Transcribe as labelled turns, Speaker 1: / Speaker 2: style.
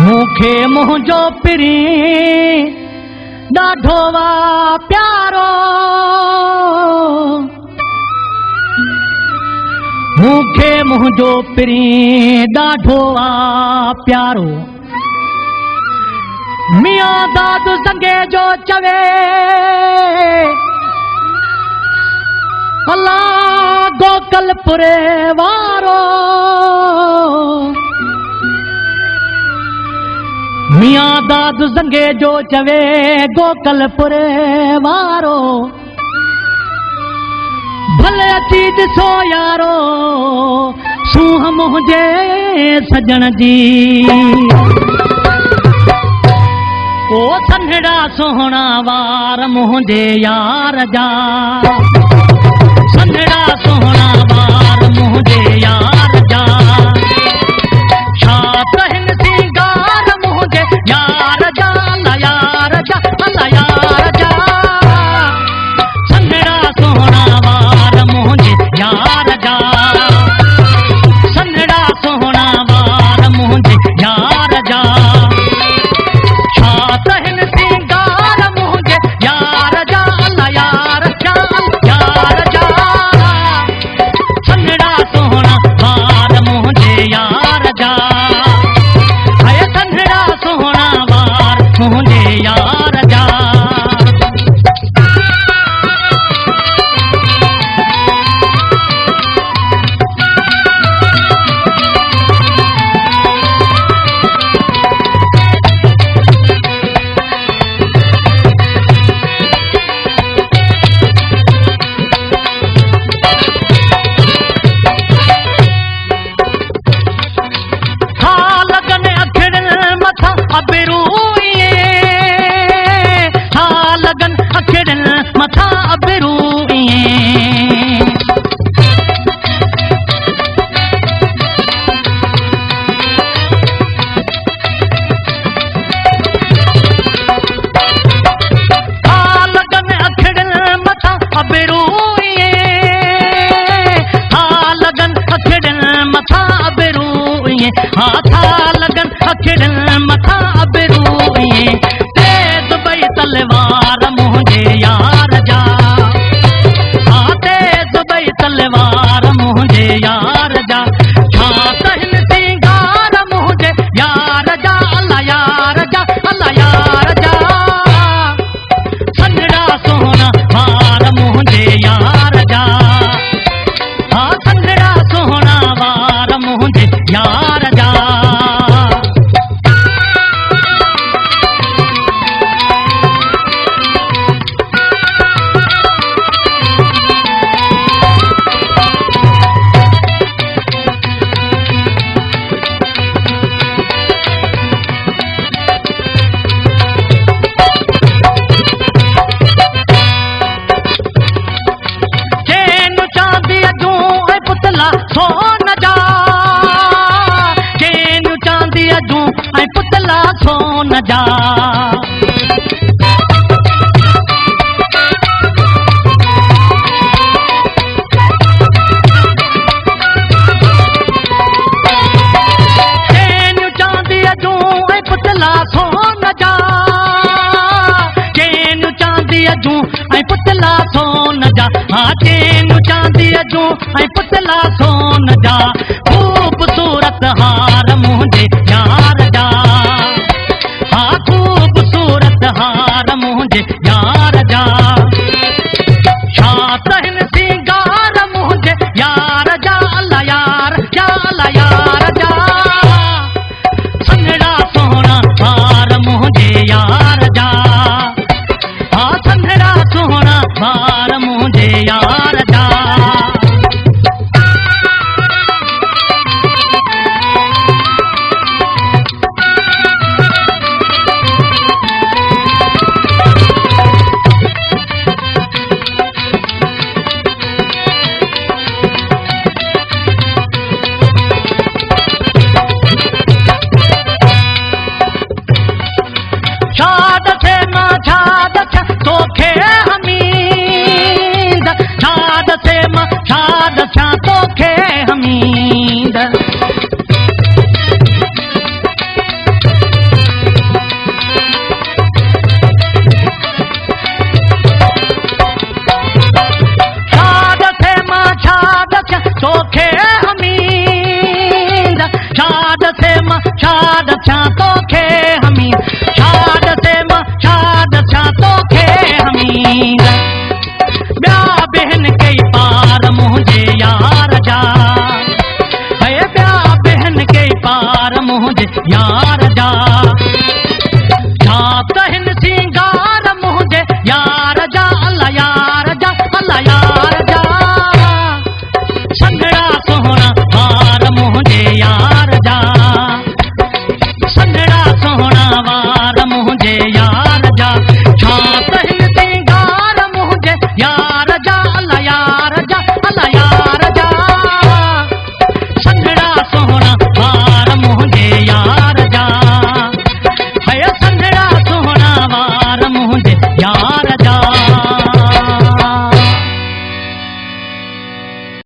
Speaker 1: मूंखे मुंहिंजो पिरी ॾाढो वा प्यारो मूंखे मुंहिंजो पिरी ॾाढो वा प्यारो मियां दादू संगे जो चवे अल्लाह गोकलपुरे वारो मियां दादू संगे जो चवे गोकलपुरे वारो भले अची ॾिसो यारो सूंह मुंहिंजे सजण जी ओ सन्हड़ा सोहणा वार मुंहिंजे यार जा सन्हड़ा सोहणा वार मुंहिंजे यार जा छा कहन सिंगार मुंहिंजे यार जा अल्लाह यार जा अल्लाह यार जा सन्हड़ा सोहणा वार मुंहिंजे यार जा सन्हड़ा सोहणा वार मुंहिंजे यार जा छा कहन सिंगार मुंहिंजे यार जा अल्लाह यार जा यार जा सन्हड़ा सोहणा वार मुंहिंजे यार जा हाय सन्हड़ा सोहणा वार मुंहिंजे यार जा मथा अबरू लगन अखड़न मथा अबरू लगन अखड़न मथा अबरू हा था लगन अखड़न मथा अबरू तेज बई तलवार मुंहिंजे यार जा हा तेज बई तलवार मुंहिंजे यार जा छा कहन सिंगार मुंहिंजे यार जा अल्लाह यार जा अल्लाह यार जा सन्हड़ा सोहणा वार मुंहिंजे यार जा हा सन्हड़ा सोहणा वार मुंहिंजे यार जा सोन जा चैन चांदीअ जूं ऐं पुतला सोन जा चैन चांदीअ जूं ऐं पुतला सोन जा चैन चांदीअ जूं ऐं पुतला सोन जा हा चैन चांदीअ जूं ऐं पुतला सोन जा खूबसूरत हार मुंहिंजे यार जा हा खूबसूरत हार मुंहिंजे यार जा छा कहन सिंगार मुंहिंजे यार जा अल्लाह यार जा अल्लाह यार जा सन्हड़ा सोहणा हार मुंहिंजे यार जा हा सन्हड़ा सोहणा हार मुंहिंजे यार जा यार जा छा त हिन सी